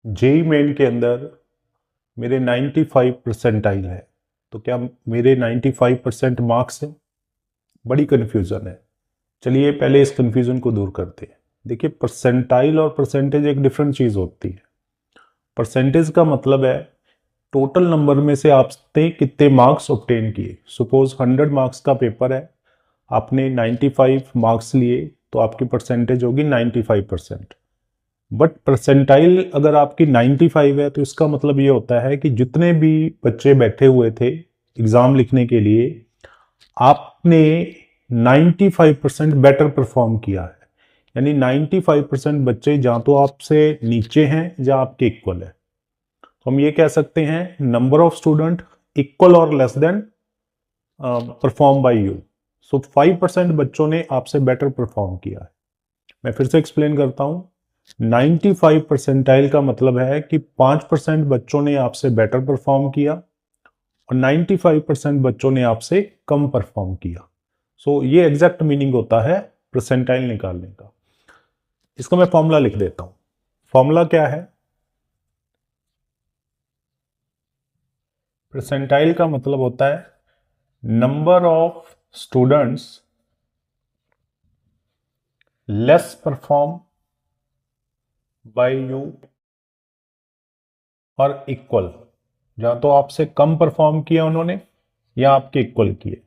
JEE main के अंदर मेरे 95 परसेंटाइल है, तो क्या मेरे 95% मार्क्स हैं? बड़ी कन्फ्यूज़न है। चलिए पहले इस कन्फ्यूज़न को दूर करते हैं। देखिए, परसेंटाइल और परसेंटेज एक डिफरेंट चीज़ होती है। परसेंटेज का मतलब है टोटल नंबर में से आपने कितने मार्क्स ऑब्टेन किए। सपोज 100 मार्क्स का पेपर है, आपने 95 मार्क्स लिए, तो आपकी परसेंटेज होगी 95%। बट परसेंटाइल अगर आपकी 95 है, तो इसका मतलब ये होता है कि जितने भी बच्चे बैठे हुए थे एग्ज़ाम लिखने के लिए, आपने 95% बेटर परफॉर्म किया है। यानी 95% बच्चे जहाँ तो आपसे नीचे हैं या आपके इक्वल है। तो हम ये कह सकते हैं नंबर ऑफ स्टूडेंट इक्वल और less than perform by you. So 5% बच्चों ने आपसे बेटर परफॉर्म किया है। मैं फिर से एक्सप्लेन करता हूं। 95 परसेंटाइल का मतलब है कि 5% बच्चों ने आपसे बेटर परफॉर्म किया और 95% बच्चों ने आपसे कम परफॉर्म किया। सो ये एग्जैक्ट मीनिंग होता है परसेंटाइल निकालने का। इसका मैं फॉर्मूला लिख देता हूं। फॉर्मूला क्या है? परसेंटाइल का मतलब होता है number of students less perform by you और इक्वल। या तो आपसे कम परफॉर्म किया उन्होंने या आपके इक्वल किए।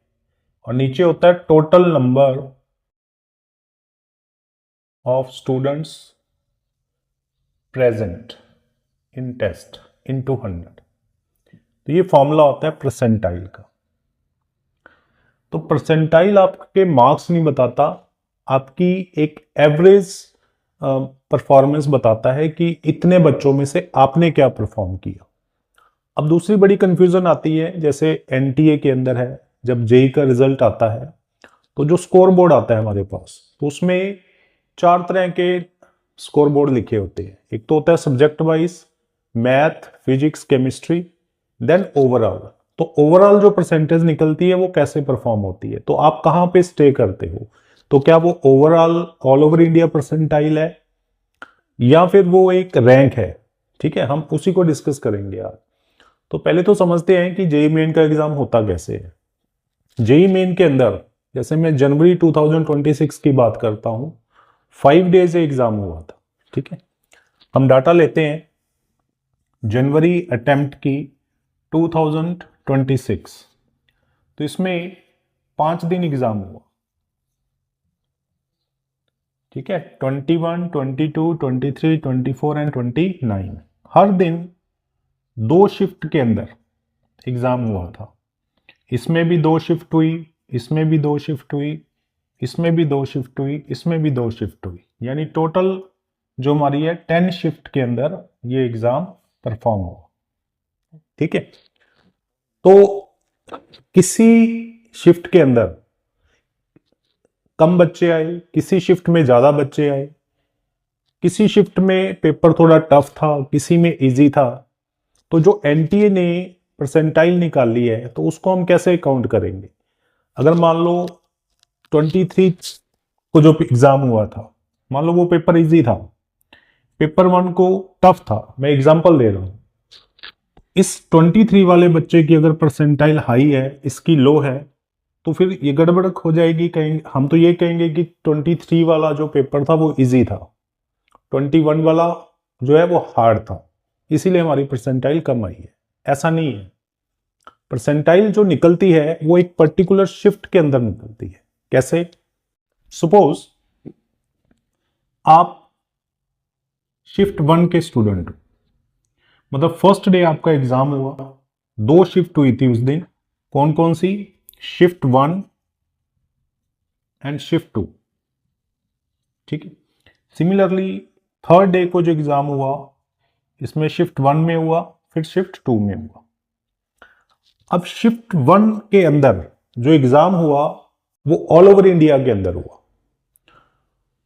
और नीचे होता है total number of students present in test into 100। तो ये फॉर्मूला होता है परसेंटाइल का। तो परसेंटाइल आपके मार्क्स नहीं बताता, आपकी एक एवरेज परफॉर्मेंस बताता है कि इतने बच्चों में से आपने क्या परफॉर्म किया। अब दूसरी बड़ी कंफ्यूजन आती है, जैसे एनटीए के अंदर है, जब जेई का रिजल्ट आता है तो जो स्कोर बोर्ड आता है हमारे पास, तो उसमें 4 तरह के स्कोर बोर्ड लिखे होते हैं। एक तो होता है subject wise, math, physics, chemistry, then overall. तो ओवरऑल जो परसेंटेज निकलती है वो कैसे परफॉर्म होती है, तो आप कहाँ पे स्टे करते हो, तो क्या वो overall all over India percentile है या फिर वो एक रैंक है। ठीक है, हम उसी को डिस्कस करेंगे आज। तो पहले तो समझते हैं कि जेई मेन का एग्जाम होता कैसे है। जेई मेन के अंदर, जैसे मैं जनवरी 2026 की बात करता हूं, 5 डेज एग्जाम हुआ था। ठीक है, हम डाटा लेते हैं जनवरी अटेम्प्ट की 2026। तो इसमें 5 दिन एग्जाम हुआ। ठीक है, 21, 22, 23, 24 एंड 29। हर दिन 2 शिफ्ट के अंदर एग्जाम हुआ था। इसमें भी 2 शिफ्ट हुई, इसमें भी 2 शिफ्ट हुई, इसमें भी 2 शिफ्ट हुई, इसमें भी 2 शिफ्ट हुई। यानी टोटल जो हमारी है 10 शिफ्ट के अंदर ये एग्जाम परफॉर्म हुआ। ठीक है, तो किसी शिफ्ट के अंदर कम बच्चे आए, किसी शिफ्ट में ज्यादा बच्चे आए, किसी शिफ्ट में पेपर थोड़ा टफ था, किसी में इजी था। तो जो एनटीए ने परसेंटाइल निकाली है, तो उसको हम कैसे काउंट करेंगे? अगर मान लो 23 को जो एग्जाम हुआ था, मान लो वो पेपर इजी था, पेपर 1 को टफ था, मैं एग्जांपल दे रहा हूं। इस 23 वाले बच्चे की अगर परसेंटाइल हाई है, इसकी लो है, तो फिर ये गड़बड़ हो जाएगी। कहेंगे हम, तो ये कहेंगे कि 23 वाला जो पेपर था वो इजी था, 21 वाला जो है वो हार्ड था, इसीलिए हमारी परसेंटाइल कम आई है। ऐसा नहीं है। परसेंटाइल जो निकलती है वो एक पर्टिकुलर शिफ्ट के अंदर निकलती है। कैसे? सपोज आप शिफ्ट 1 के स्टूडेंट हो, मतलब फर्स्ट डे आपका एग्जाम हुआ, 2 शिफ्ट हुई थी उस दिन। कौन कौन सी? Shift 1 and shift 2। ठीक है, सिमिलरली थर्ड डे को जो एग्जाम हुआ, इसमें शिफ्ट 1 में हुआ, फिर शिफ्ट 2 में हुआ। अब शिफ्ट 1 के अंदर जो एग्जाम हुआ वो ऑल ओवर इंडिया के अंदर हुआ।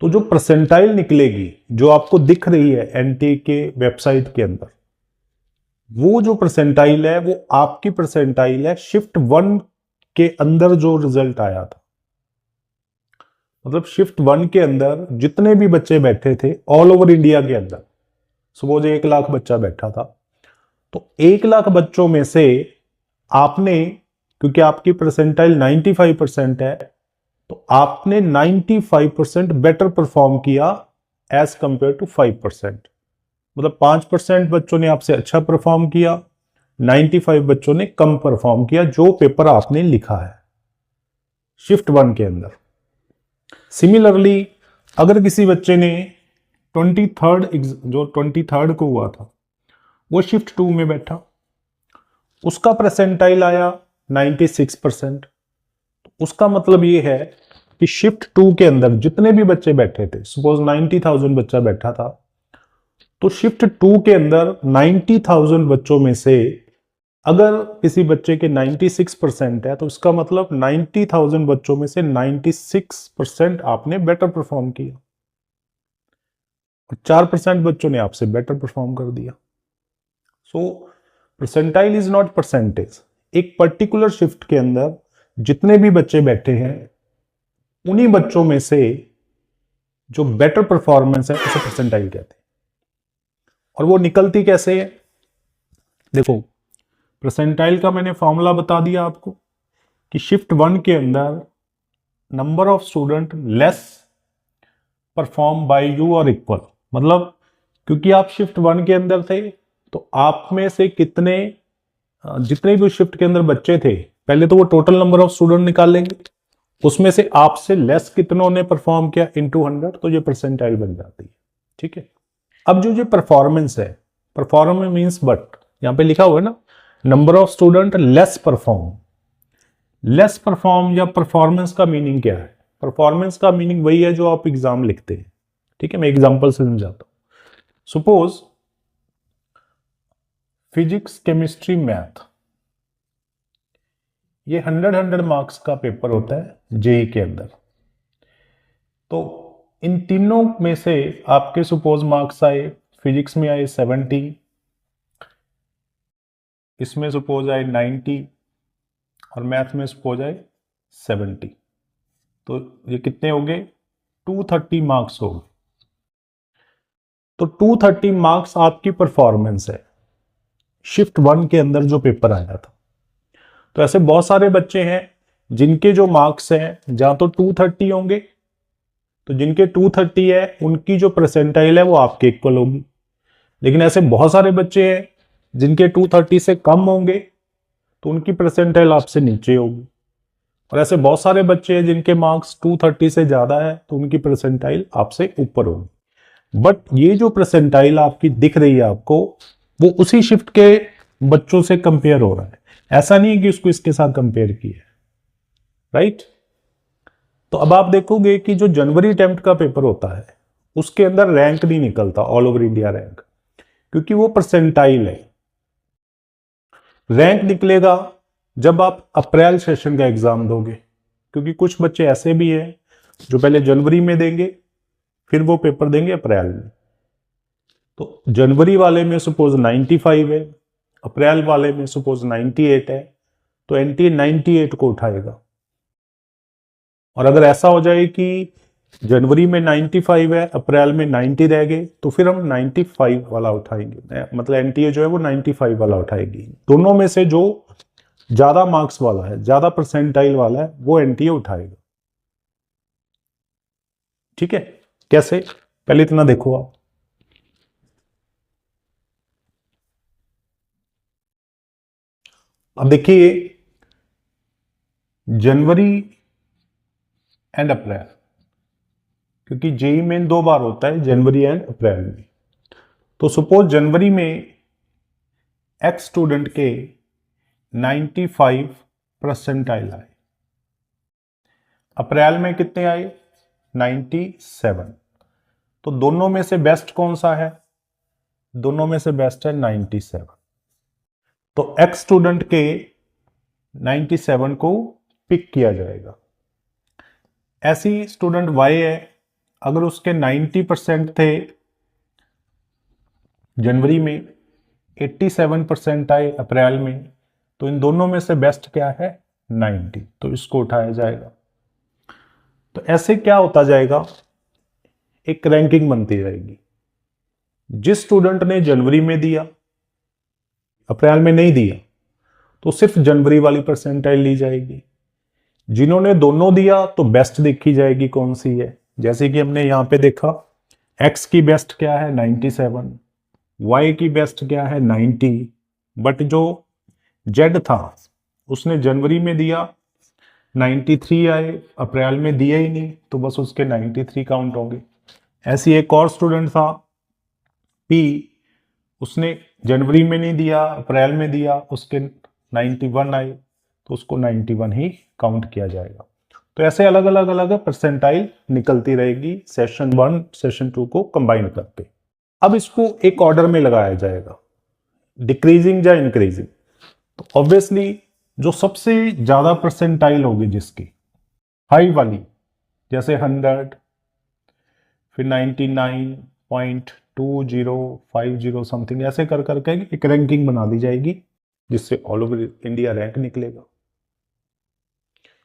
तो जो परसेंटाइल निकलेगी, जो आपको दिख रही है एनटीए के वेबसाइट के अंदर, वो जो परसेंटाइल है वो आपकी परसेंटाइल है शिफ्ट 1 के अंदर जो रिजल्ट आया था। मतलब शिफ्ट 1 के अंदर जितने भी बच्चे बैठे थे ऑल ओवर इंडिया के अंदर, सपोज 1 लाख बच्चा बैठा था, तो 1 लाख बच्चों में से आपने, क्योंकि आपकी परसेंटाइल 95% है, तो आपने 95% बेटर परफॉर्म किया एज कंपेयर टू 5%। मतलब 5% बच्चों ने आपसे अच्छा परफॉर्म किया, 95 बच्चों ने कम परफॉर्म किया जो पेपर आपने लिखा है शिफ्ट 1 के अंदर। सिमिलरली अगर किसी बच्चे ने 23rd को हुआ था, वो शिफ्ट 2 में बैठा, उसका परसेंटाइल आया 96%, उसका मतलब ये है कि शिफ्ट 2 के अंदर जितने भी बच्चे बैठे थे, सपोज 90,000 बच्चा बैठा था, तो शिफ्ट 2 के अंदर 90,000 बच्चों में से अगर किसी बच्चे के 96% है, तो इसका मतलब 90,000 बच्चों में से 96% आपने बेटर परफॉर्म किया और 4% बच्चों ने आपसे बेटर परफॉर्म कर दिया। सो परसेंटाइल इज नॉट परसेंटेज। एक पर्टिकुलर शिफ्ट के अंदर जितने भी बच्चे बैठे हैं, उन्हीं बच्चों में से जो बेटर परफॉर्मेंस है उसे परसेंटाइल कहते हैं। और वो निकलती कैसे है? देखो, परसेंटाइल का मैंने फॉर्मूला बता दिया आपको कि शिफ्ट 1 के अंदर number of student less perform by you और इक्वल। मतलब क्योंकि आप शिफ्ट 1 के अंदर थे, तो आप में से कितने, जितने भी शिफ्ट के अंदर बच्चे थे, पहले तो वो टोटल नंबर ऑफ स्टूडेंट निकाल लेंगे, उसमें से आपसे लेस कितनों ने परफॉर्म किया इनटू 100, तो ये परसेंटाइल बन जाती है। ठीक है। अब जो ये परफॉर्मेंस है, परफॉर्मेंस मींस बट, यहां पे लिखा हुआ है ना, number of student less perform. Less perform या परफॉर्मेंस का मीनिंग क्या है? परफॉर्मेंस का मीनिंग वही है जो आप एग्जाम लिखते हैं। ठीक है, मैं एग्जांपल से समझाता हूं। सपोज फिजिक्स, केमिस्ट्री, मैथ, ये 100 मार्क्स का पेपर होता है जेई के अंदर। तो इन तीनों में से आपके सपोज मार्क्स आए, फिजिक्स में आए 70, इसमें सपोज आए 90 और मैथ में सपोज आए 70, तो ये कितने हो गए? 230 मार्क्स हो गए। तो 230 मार्क्स आपकी परफॉर्मेंस है शिफ्ट 1 के अंदर जो पेपर आया था। तो ऐसे बहुत सारे बच्चे हैं जिनके जो मार्क्स हैं जहां तो 230 होंगे, तो जिनके 230 है उनकी जो परसेंटाइल है वो आपके इक्वल होगी। लेकिन ऐसे बहुत सारे बच्चे हैं जिनके 230 से कम होंगे, तो उनकी परसेंटाइल आपसे नीचे होगी। और ऐसे बहुत सारे बच्चे हैं जिनके मार्क्स 230 से ज्यादा है, तो उनकी परसेंटाइल आपसे ऊपर होगी। बट ये जो परसेंटाइल आपकी दिख रही है आपको, वो उसी शिफ्ट के बच्चों से कंपेयर हो रहा है। ऐसा नहीं है कि उसको इसके साथ कंपेयर किया है, राइट। तो अब आप देखोगे कि जो जनवरी अटेम्प्ट का पेपर होता है उसके अंदर रैंक नहीं निकलता, ऑल ओवर इंडिया रैंक, क्योंकि वो परसेंटाइल है। रैंक निकलेगा जब आप अप्रैल सेशन का एग्जाम दोगे, क्योंकि कुछ बच्चे ऐसे भी हैं जो पहले जनवरी में देंगे फिर वो पेपर देंगे अप्रैल में। तो जनवरी वाले में सपोज 95 है, अप्रैल वाले में सपोज 98 है, तो एनटीए 98 को उठाएगा। और अगर ऐसा हो जाए कि जनवरी में 95 है, अप्रैल में 90 रह गए, तो फिर हम 95 वाला उठाएंगे, मतलब एनटीए जो है वो 95 वाला उठाएगी। दोनों में से जो ज्यादा मार्क्स वाला है, ज्यादा परसेंटाइल वाला है, वो एनटीए उठाएगा। ठीक है। कैसे? पहले इतना देखो आप। अब देखिए, जनवरी एंड अप्रैल, क्योंकि जेई मेन 2 बार होता है, जनवरी एंड अप्रैल में। तो सपोज जनवरी में एक्स स्टूडेंट के 95 परसेंटाइल आए, अप्रैल में कितने आए? 97। तो दोनों में से बेस्ट कौन सा है? दोनों में से बेस्ट है 97। तो एक्स स्टूडेंट के 97 को पिक किया जाएगा। ऐसी स्टूडेंट वाई है, अगर उसके 90% थे जनवरी में, 87% आए अप्रैल में, तो इन दोनों में से बेस्ट क्या है? 90, तो इसको उठाया जाएगा। तो ऐसे क्या होता जाएगा? एक रैंकिंग बनती जाएगी। जिस स्टूडेंट ने जनवरी में दिया, अप्रैल में नहीं दिया, तो सिर्फ जनवरी वाली परसेंटाइल ली जाएगी। जिन्होंने दोनों दिया तो बेस्ट देखी जाएगी कौन सी है। जैसे कि हमने यहां पे देखा, x की बेस्ट क्या है 97, y की बेस्ट क्या है 90, बट जो z था उसने जनवरी में दिया 93 आए, अप्रैल में दिया ही नहीं, तो बस उसके 93 काउंट होंगे। ऐसी एक और स्टूडेंट था p, उसने जनवरी में नहीं दिया, अप्रैल में दिया, उसके 91 आए, तो उसको 91 ही काउंट किया जाएगा। तो ऐसे अलग अलग परसेंटाइल निकलती रहेगी सेशन 1 सेशन 2 को कंबाइन करके। अब इसको एक ऑर्डर में लगाया जाएगा, डिक्रीजिंग या इंक्रीजिंग। तो ऑब्वियसली जो सबसे ज्यादा परसेंटाइल होगी जिसकी हाई वाली, जैसे 100, फिर 99.2050 समथिंग, ऐसे कर करके एक रैंकिंग बना दी जाएगी जिससे ऑल ओवर इंडिया रैंक निकलेगा।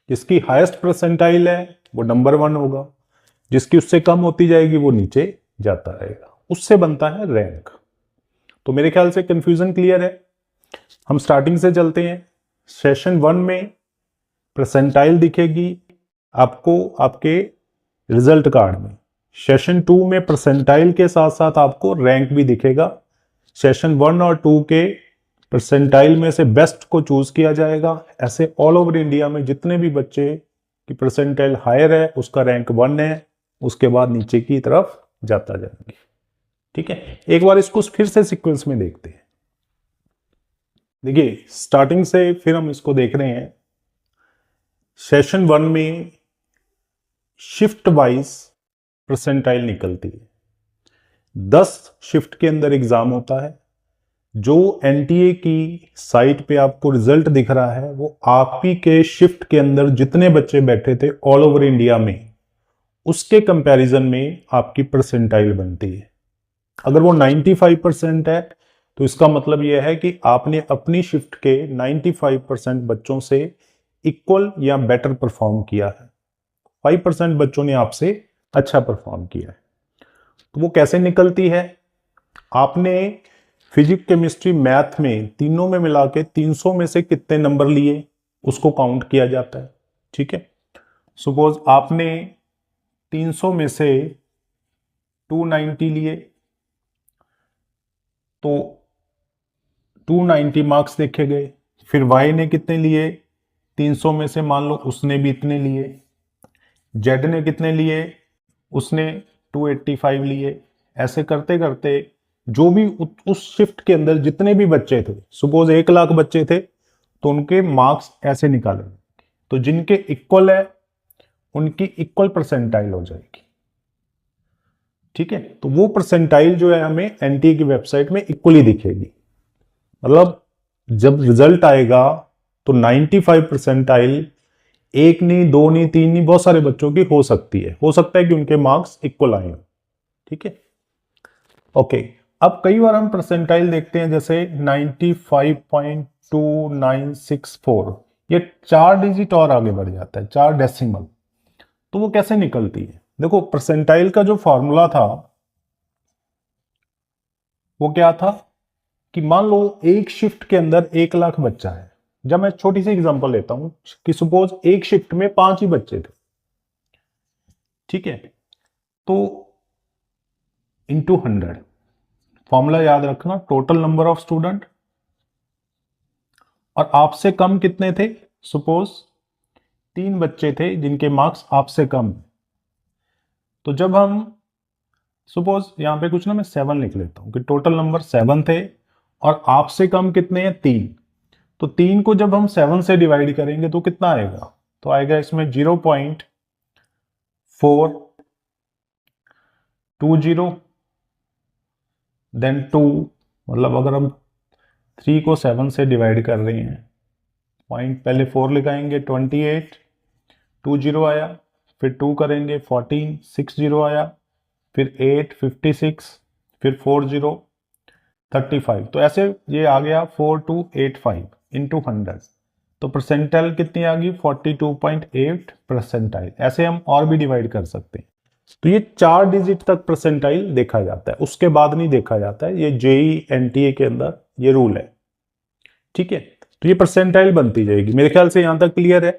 जिसकी हाईएस्ट परसेंटाइल है वो नंबर 1 होगा, जिसकी उससे कम होती जाएगी वो नीचे जाता रहेगा, उससे बनता है रैंक। तो मेरे ख्याल से कंफ्यूजन क्लियर है। हम स्टार्टिंग से चलते हैं। सेशन 1 में परसेंटाइल दिखेगी आपको आपके रिजल्ट कार्ड में। सेशन 2 में परसेंटाइल के साथ साथ आपको रैंक भी दिखेगा। सेशन 1 और 2 के परसेंटाइल में से बेस्ट को चूज किया जाएगा। ऐसे ऑल ओवर इंडिया में जितने भी बच्चे की परसेंटाइल हायर है उसका रैंक 1 है, उसके बाद नीचे की तरफ जाता जाएंगे। ठीक है, एक बार इसको फिर से सीक्वेंस में देखते हैं। देखिए स्टार्टिंग से फिर हम इसको देख रहे हैं। सेशन 1 में शिफ्ट वाइज परसेंटाइल निकलती है। 10 शिफ्ट के अंदर एग्जाम होता है। जो एनटीए की साइट पे आपको रिजल्ट दिख रहा है वो आप ही के शिफ्ट के अंदर जितने बच्चे बैठे थे ऑल ओवर इंडिया में, उसके कंपैरिजन में आपकी परसेंटाइल बनती है। अगर वो 95% है तो इसका मतलब यह है कि आपने अपनी शिफ्ट के 95% बच्चों से इक्वल या बेटर परफॉर्म किया है। 5% बच्चों ने आपसे अच्छा परफॉर्म किया है। तो वो कैसे निकलती है? आपने फिजिक्स, केमिस्ट्री, मैथ में तीनों में मिला के 300 में से कितने नंबर लिए उसको काउंट किया जाता है। ठीक है, सपोज आपने 300 में से 290 लिए तो 290 मार्क्स देखे गए। फिर वाई ने कितने लिए? 300 में से मान लो उसने भी इतने लिए। जेड ने कितने लिए? उसने 285 लिए। ऐसे करते करते जो भी उस शिफ्ट के अंदर जितने भी बच्चे थे, सपोज 1 लाख बच्चे थे, तो उनके मार्क्स ऐसे निकाले। तो जिनके इक्वल है उनकी इक्वल परसेंटाइल हो जाएगी। ठीक है, तो वो परसेंटाइल जो है हमें एनटीए की वेबसाइट में इक्वली दिखेगी। मतलब जब रिजल्ट आएगा तो 95 परसेंटाइल, 1 नहीं, 2 नहीं, 3 नहीं, बहुत सारे बच्चों की हो सकती है। हो सकता है कि उनके मार्क्स इक्वल आए। ठीक है, ओके। अब कई बार हम परसेंटाइल देखते हैं, जैसे 95.2964, ये 4 डिजिट और आगे बढ़ जाता है, 4 डेसिमल। तो वो कैसे निकलती है? देखो परसेंटाइल का जो फॉर्मूला था वो क्या था कि मान लो एक शिफ्ट के अंदर 1 लाख बच्चा है। जब मैं छोटी सी एग्जांपल लेता हूं कि सपोज एक शिफ्ट में 5 ही बच्चे थे। ठीक है, तो इंटू 100, फॉर्मूला याद रखना, टोटल नंबर ऑफ स्टूडेंट, और आपसे कम कितने थे? सपोज 3 बच्चे थे जिनके मार्क्स आपसे कम। तो जब हम सपोज यहां पे कुछ ना, मैं 7 लिख लेता हूं कि टोटल नंबर 7 थे और आपसे कम कितने हैं? 3। तो 3 को जब हम 7 से डिवाइड करेंगे तो कितना आएगा? तो आएगा इसमें 0.420, देन 2, मतलब अगर हम 3 को 7 से डिवाइड कर रहे हैं, पॉइंट पहले 4 लगाएंगे 28, 20 आया, फिर 2 करेंगे 14, 60 आया, फिर 8, 56, फिर 40, 35। तो ऐसे ये आ गया 4285 इंटू 100। तो परसेंटाइल कितनी आ गई? 42.8 परसेंटाइल। ऐसे हम और भी डिवाइड कर सकते हैं। तो ये 4 डिजिट तक परसेंटाइल देखा जाता है, उसके बाद नहीं देखा जाता है। ये जेई एनटीए के अंदर ये रूल है, ठीक है। तो ये परसेंटाइल बनती जाएगी। मेरे ख्याल से यहां तक क्लियर है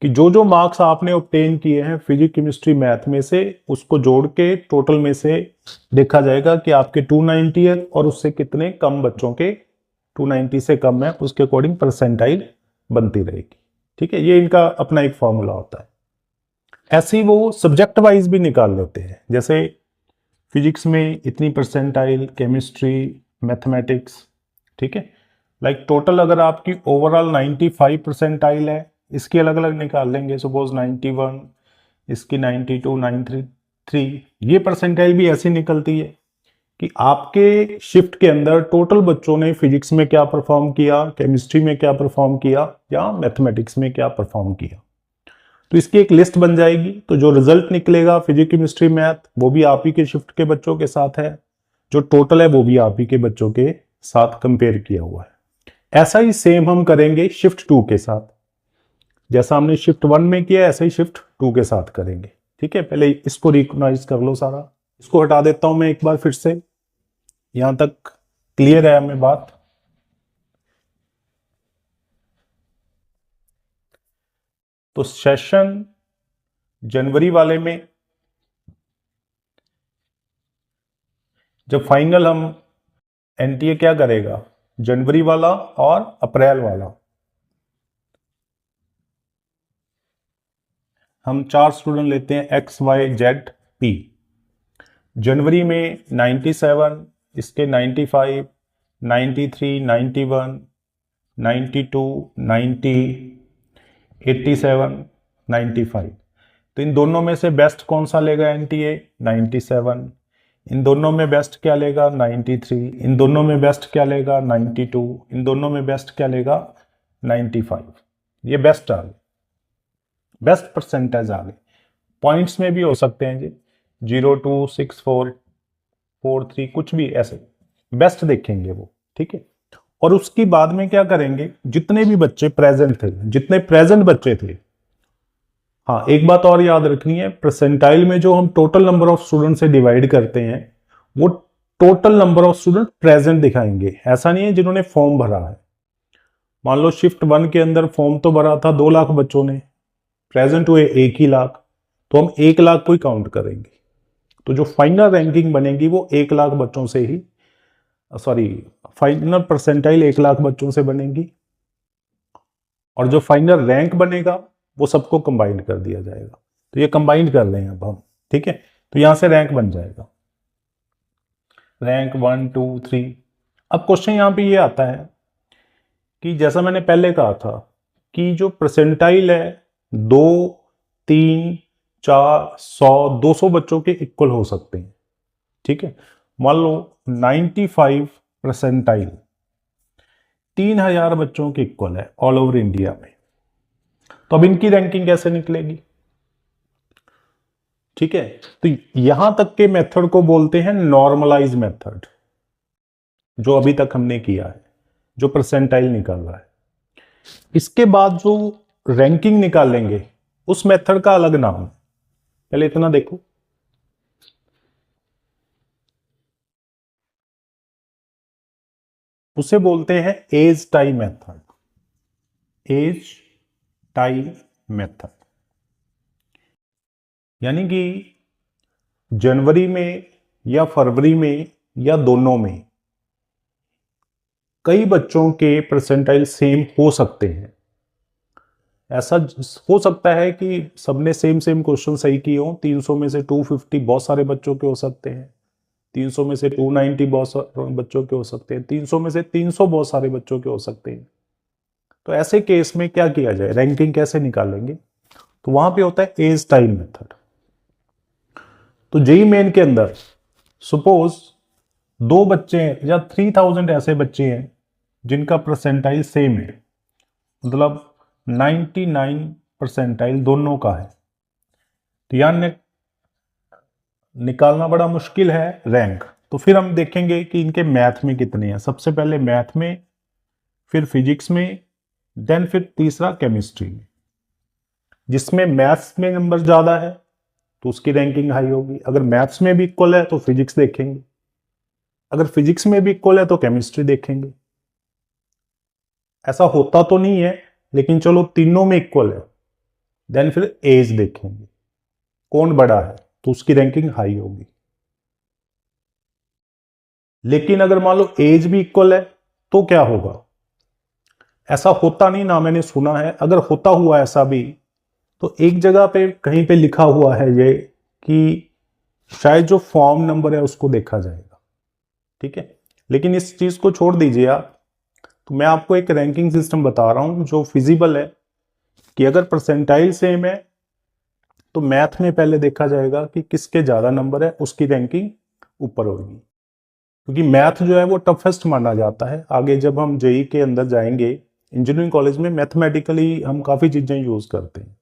कि जो जो मार्क्स आपने ऑब्टेन किए हैं फिजिक्स केमिस्ट्री मैथ में से, उसको जोड़ के टोटल में से देखा जाएगा कि आपके 290 है और उससे कितने कम बच्चों के 290 से कम है, उसके अकॉर्डिंग परसेंटाइल बनती रहेगी, ठीक है। ये इनका अपना एक फॉर्मूला होता है। ऐसे ही वो सब्जेक्ट वाइज भी निकाल लेते हैं, जैसे फिजिक्स में इतनी परसेंटाइल, केमिस्ट्री, मैथमेटिक्स, ठीक है। लाइक टोटल अगर आपकी ओवरऑल 95 परसेंटाइल है, इसकी अलग अलग निकाल लेंगे, सपोज 91, इसकी 92, 93। ये परसेंटाइल भी ऐसी निकलती है कि आपके शिफ्ट के अंदर टोटल बच्चों ने फिजिक्स में क्या परफॉर्म किया, केमिस्ट्री में क्या परफॉर्म किया, या मैथमेटिक्स में क्या परफॉर्म किया। तो इसकी एक लिस्ट बन जाएगी। तो जो रिजल्ट निकलेगा फिजिक्स केमिस्ट्री मैथ, वो भी आप ही के शिफ्ट के बच्चों के साथ है, जो टोटल है वो भी आप ही के बच्चों के साथ कंपेयर किया हुआ है। ऐसा ही सेम हम करेंगे शिफ्ट 2 के साथ, जैसा हमने शिफ्ट 1 में किया ऐसा ही शिफ्ट 2 के साथ करेंगे, ठीक है। पहले इसको रिकॉग्नाइज कर लो सारा, इसको हटा देता हूं मैं एक बार फिर से। यहां तक क्लियर है हमें बात? तो सेशन जनवरी वाले में जब फाइनल हम एनटीए क्या करेगा, जनवरी वाला और अप्रैल वाला, हम 4 स्टूडेंट लेते हैं एक्स वाई जेड पी। जनवरी में 97, इसके 95, 93, 91, 92, 90, 87, 95। तो इन दोनों में से बेस्ट कौन सा लेगा एनटीए? 97। इन दोनों में बेस्ट क्या लेगा? 93। इन दोनों में बेस्ट क्या लेगा? 92। इन दोनों में बेस्ट क्या लेगा? 95। ये बेस्ट आ गए, बेस्ट परसेंटेज आ गए। पॉइंट्स में भी हो सकते हैं जी, 02, 64, 43, कुछ भी ऐसे बेस्ट देखेंगे वो, ठीक है। और उसकी बाद में क्या करेंगे, जितने भी बच्चे प्रेजेंट थे, जितने प्रेजेंट बच्चे थे, हाँ एक बात और याद रखनी है, परसेंटाइल में जो हम टोटल नंबर ऑफ स्टूडेंट से डिवाइड करते हैं, वो total number of student present दिखाएंगे। ऐसा नहीं है जिन्होंने फॉर्म भरा है। मान लो शिफ्ट 1 के अंदर फॉर्म तो भरा था 2 लाख बच्चों ने, प्रेजेंट हुए 1 ही लाख, तो हम 1 लाख को ही काउंट करेंगे। तो जो फाइनल रैंकिंग बनेगी वो 1 लाख बच्चों से ही, सॉरी, फाइनल परसेंटाइल 1 लाख बच्चों से बनेगी, और जो फाइनल रैंक बनेगा वो सबको कंबाइन कर दिया जाएगा। तो ये कंबाइन कर लें अब हम, ठीक है। तो यहां से रैंक बन जाएगा, रैंक 1, 2, 3। अब क्वेश्चन यहां पे ये आता है कि जैसा मैंने पहले कहा था कि जो परसेंटाइल है 2, 3, 4, 100, 200 बच्चों के इक्वल हो सकते हैं, ठीक है। मान लो 95 परसेंटाइल 3000 बच्चों के इक्वल है ऑल ओवर इंडिया में। तो अब इनकी रैंकिंग कैसे निकलेगी, ठीक है। तो यहां तक के मेथड को बोलते हैं नॉर्मलाइज मेथड, जो अभी तक हमने किया है, जो परसेंटाइल निकाल रहा है। इसके बाद जो रैंकिंग निकालेंगे उस मेथड का अलग नाम है, पहले इतना देखो। उसे बोलते हैं age tie method, age tie method. यानी कि जनवरी में या फरवरी में या दोनों में कई बच्चों के परसेंटाइल सेम हो सकते हैं। ऐसा हो सकता है कि सबने सेम सेम क्वेश्चन सही किए हो, 300 में से 250 बहुत सारे बच्चों के हो सकते हैं, 300 में से 290 बहुत सारे बच्चों के हो सकते हैं, 300 में से 300 बहुत सारे बच्चों के हो सकते हैं। तो ऐसे केस में क्या किया जाए, रैंकिंग कैसे निकालेंगे? तो वहां पे होता है एज टाइम मेथड। तो जेई मेन के अंदर सपोज 2 बच्चे हैं या 3000 ऐसे बच्चे हैं जिनका परसेंटाइल सेम है, मतलब 99 परसेंटाइल दोनों का है। तो यहां निकालना बड़ा मुश्किल है रैंक। तो फिर हम देखेंगे कि इनके मैथ में कितने हैं। सबसे पहले मैथ में, फिर फिजिक्स में, देन फिर तीसरा केमिस्ट्री में। जिसमें मैथ्स में नंबर ज्यादा है तो उसकी रैंकिंग हाई होगी। अगर मैथ्स में भी इक्वल है तो फिजिक्स देखेंगे, अगर फिजिक्स में भी इक्वल है तो केमिस्ट्री देखेंगे। ऐसा होता तो नहीं है, लेकिन चलो तीनों में इक्वल है, देन फिर एज देखेंगे, कौन बड़ा है तो उसकी रैंकिंग हाई होगी। लेकिन अगर मान लो एज भी इक्वल है तो क्या होगा? ऐसा होता नहीं, ना मैंने सुना है। अगर होता हुआ ऐसा भी, तो एक जगह पे कहीं पे लिखा हुआ है ये कि शायद जो फॉर्म नंबर है उसको देखा जाएगा, ठीक है। लेकिन इस चीज को छोड़ दीजिए आप, तो मैं आपको एक रैंकिंग सिस्टम बता रहा हूं जो फिजिबल है, कि अगर परसेंटाइल सेम है तो मैथ में पहले देखा जाएगा कि किसके ज्यादा नंबर है, उसकी रैंकिंग ऊपर होगी। क्योंकि मैथ जो है वो टफेस्ट माना जाता है। आगे जब हम जेई के अंदर जाएंगे, इंजीनियरिंग कॉलेज में मैथमेटिकली हम काफ़ी चीज़ें यूज़ करते हैं,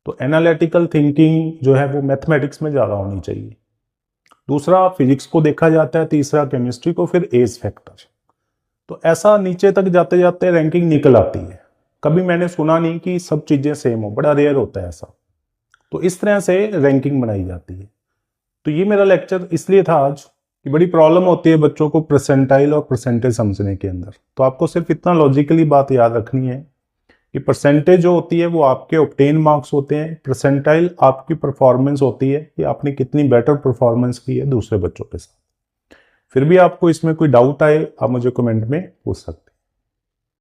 तो एनालिटिकल थिंकिंग जो है वो मैथमेटिक्स में ज़्यादा होनी चाहिए। दूसरा फिजिक्स को देखा जाता है, तीसरा केमिस्ट्री को, फिर एज फैक्टर। तो ऐसा नीचे तक जाते जाते रैंकिंग निकल आती है। कभी मैंने सुना नहीं कि सब चीज़ें सेम हो, बड़ा रेयर होता है ऐसा। तो इस तरह से रैंकिंग बनाई जाती है। तो ये मेरा लेक्चर इसलिए था आज कि बड़ी प्रॉब्लम होती है बच्चों को परसेंटाइल और परसेंटेज समझने के अंदर। तो आपको सिर्फ इतना लॉजिकली बात याद रखनी है कि परसेंटेज जो होती है वो आपके ऑब्टेन मार्क्स होते हैं, परसेंटाइल आपकी परफॉर्मेंस होती है कि आपने कितनी बेटर परफॉर्मेंस की है दूसरे बच्चों के साथ। फिर भी आपको इसमें कोई डाउट आए, आप मुझे कमेंट में पूछ सकते हैं।